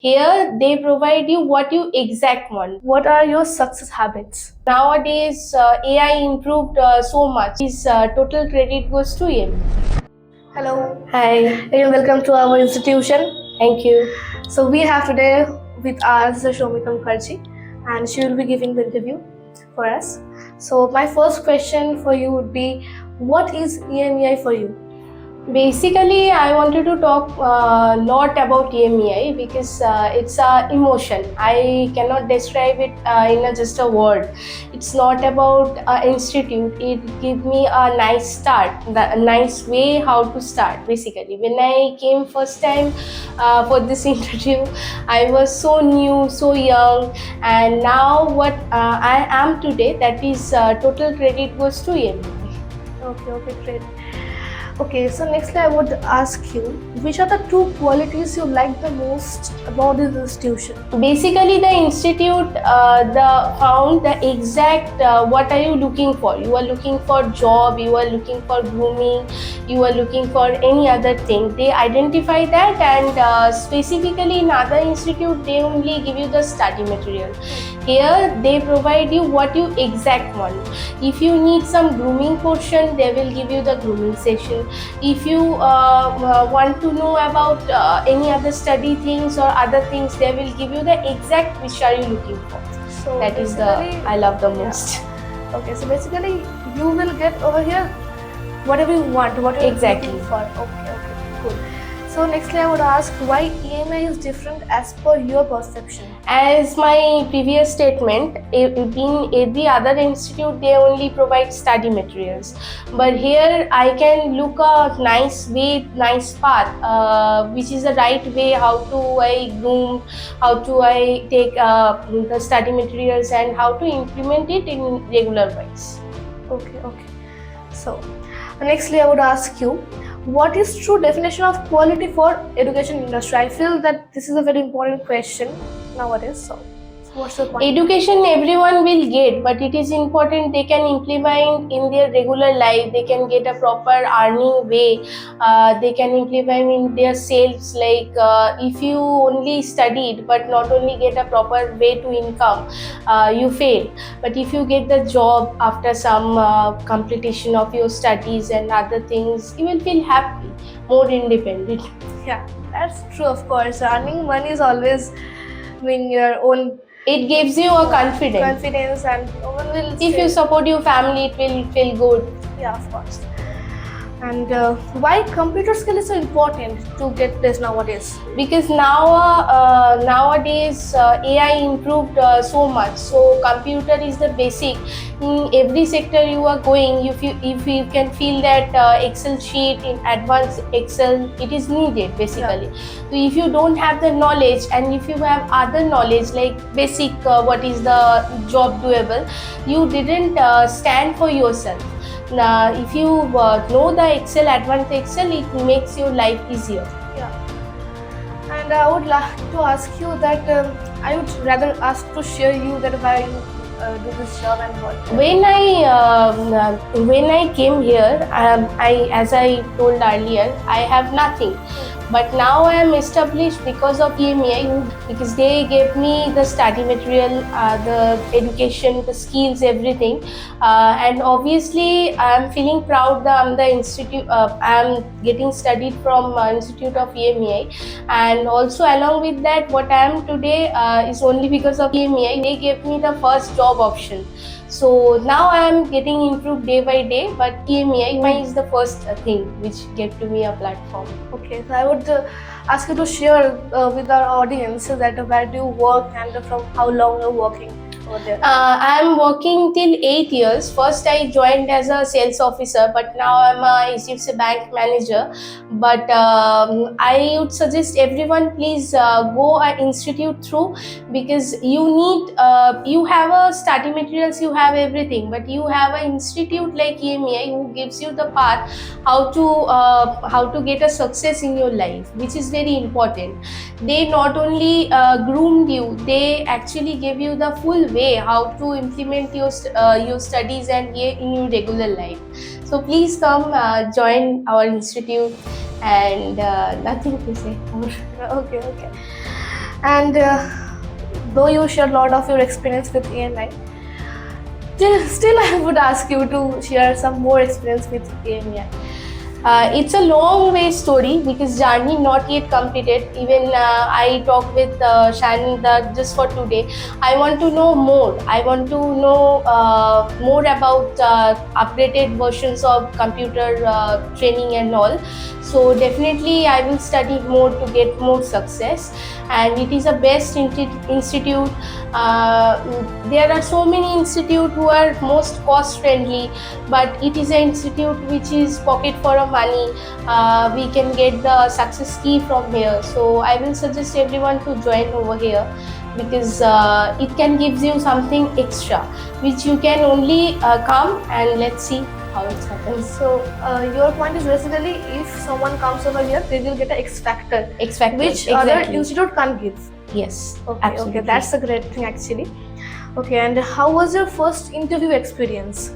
Here, they provide you what you exact want. What are your success habits? Nowadays, AI improved so much. This total credit goes to him. Hello. Hi. Again, welcome to our institution. Thank you. So we have today with us Shomika Mukherjee, and she will be giving the interview for us. So my first question for you would be, what is EMEI for you? Basically, I wanted to talk a lot about EMEI because it's a emotion. I cannot describe it in just a word. It's not about institute. It gives me a nice start, a nice way how to start. Basically, when I came first time for this interview, I was so new, so young, and now what I am today, that is total credit goes to EMEI. Okay, great. Okay, so nextly I would ask you, which are the two qualities you like the most about this institution? Basically, the institute found the exact what are you looking for. You are looking for job, you are looking for grooming, you are looking for any other thing. They identify that, and specifically in other institute they only give you the study material. Here they provide you what you exact want. If you need some grooming portion, they will give you the grooming session. If you want to know about any other study things or other things, they will give you the exact which are you looking for. So that is the I love the most. Okay, so basically you will get over here whatever you want, what you're Exactly. looking for. Okay, cool. So nextly I would ask, why EMI is different as per your perception? As my previous statement, in every other institute they only provide study materials, but here I can look a nice way, nice path, which is the right way how to I groom, how to I take the study materials and how to implement it in regular wise. Okay. So nextly I would ask you, what is true definition of quality for education industry? I feel that this is a very important question nowadays. So what's the point? Education everyone will get, but it is important they can implement in their regular life. They can get a proper earning way. They can implement in their sales. Like if you only studied but not only get a proper way to income, you fail. But if you get the job after some completion of your studies and other things, you will feel happy, more independent. Yeah, that's true. Of course, earning money is always doing your own. It gives you a confidence, and no one will. If you support your family, it will feel good. Yeah, of course. And why computer skill is so important to get this nowadays? Because nowadays AI improved so much. So computer is the basic. In every sector you are going, if you can feel that Excel sheet in advanced Excel, it is needed basically. Yeah. So if you don't have the knowledge, and if you have other knowledge like basic what is the job doable, you didn't stand for yourself. Now, if you know the Excel, advanced Excel, it makes your life easier. Yeah. And I would like to ask you that I would rather ask to share you that why you do this job and what. When I came here, as I told earlier, I have nothing. But now I am established because of EMEI, because they gave me the study material, the education, the skills, everything. And obviously, I am feeling proud that I'm the institute. I am getting studied from Institute of EMEI, and also along with that, what I am today is only because of EMEI. They gave me the first job option. So now I am getting improved day by day, but EMEI is the first thing which gave to me a platform. Okay, so I would ask you to share with our audience that where do you work and from how long you're working over there. I am working till 8 years. First I joined as a sales officer, but now I'm a HDFC Bank manager. But I would suggest everyone please go an institute through, because you need you have a study materials, you have everything, but you have an institute like EMEI who gives you the path how to get a success in your life, which is very important. They not only groomed you, they actually give you the full way how to implement your studies and in your regular life. So please come join our institute, and nothing to say more. Okay. And though you shared a lot of your experience with AMI, still I would ask you to share some more experience with AMI. It's a long way story because journey not yet completed. Even I talk with Shan that just for today. I want to know more. I want to know more about upgraded versions of computer training and all. So definitely I will study more to get more success. And it is a best institute. There are so many institute who are most cost friendly, but it is an institute which is pocket for a money. We can get the success key from here. So I will suggest everyone to join over here because it can give you something extra which you can only come and let's see how it happens. So your point is basically if someone comes over here, they will get an X factor, which other institute can't give. Yes, Okay, absolutely. okay, that's a great thing actually. Okay, and how was your first interview experience?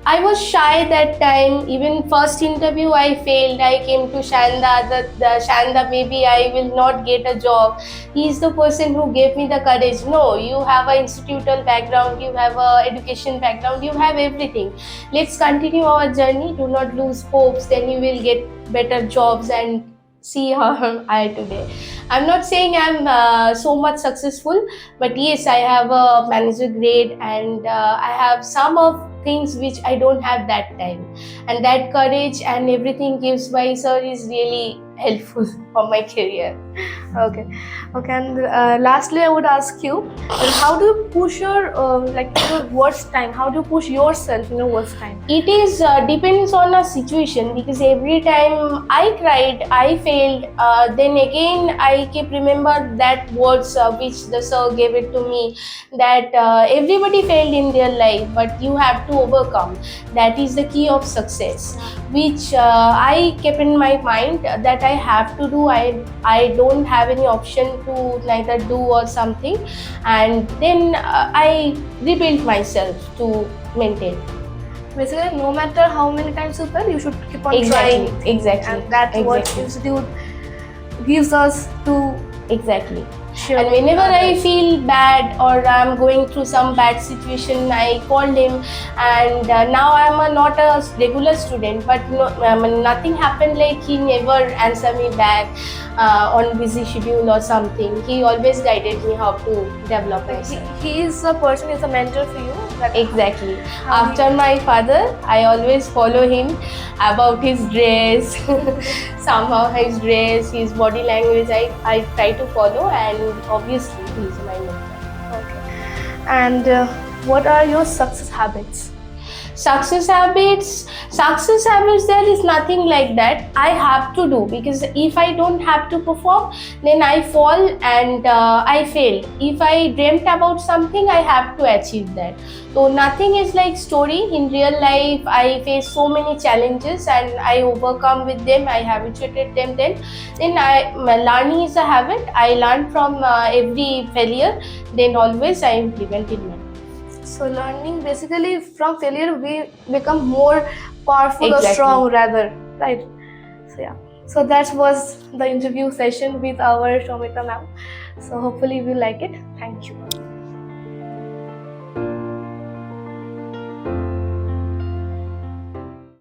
I was shy that time. Even first interview I failed. I came to Shanda. The Shanda, maybe I will not get a job. He is the person who gave me the courage. No, you have an institutional background. You have a education background. You have everything. Let's continue our journey. Do not lose hopes. Then you will get better jobs and see how I am today. I'm not saying I'm so much successful, but yes, I have a manager grade and I have some of things which I don't have that time, and that courage and everything gives by sir is really helpful for my career. Okay, okay, and lastly, I would ask you, how do you push your your worst time? How do you push yourself in your worst time? It is depends on a situation because every time I cried, I failed. Then again, I keep remember that words which the sir gave it to me, that everybody failed in their life, but you have to overcome. That is the key of success, which I kept in my mind that I have to do. I don't have any option to neither do or something, and then I rebuilt myself to maintain. Basically, no matter how many times you fail, you should keep on Exactly, trying. exactly. And that's what Exactly. institute gives us to Exactly. share. And whenever with I others. feel bad or I'm going through some bad situation, I called him, and now I'm not a regular student, but no, nothing happened like he never answered me back on busy schedule or something. He always guided me how to develop Like, myself. he is a person, is a mentor for you. That Exactly. how he- After my father, I always follow him about his dress, somehow his dress, his body language. I try to follow, and obviously he is my mentor. Okay. And what are your success habits? Success habits, there is nothing like that. I have to do, because if I don't have to perform, then I fall and I fail. If I dreamt about something, I have to achieve that. So nothing is like story. In real life, I face so many challenges and I overcome with them. I habituated them. Then my learning is a habit. I learn from every failure. Then always I implement in my life. So learning basically from failure, we become more powerful or Exactly. strong rather, right? So yeah. So that was the interview session with our Shomita ma'am. So hopefully you will like it. Thank you.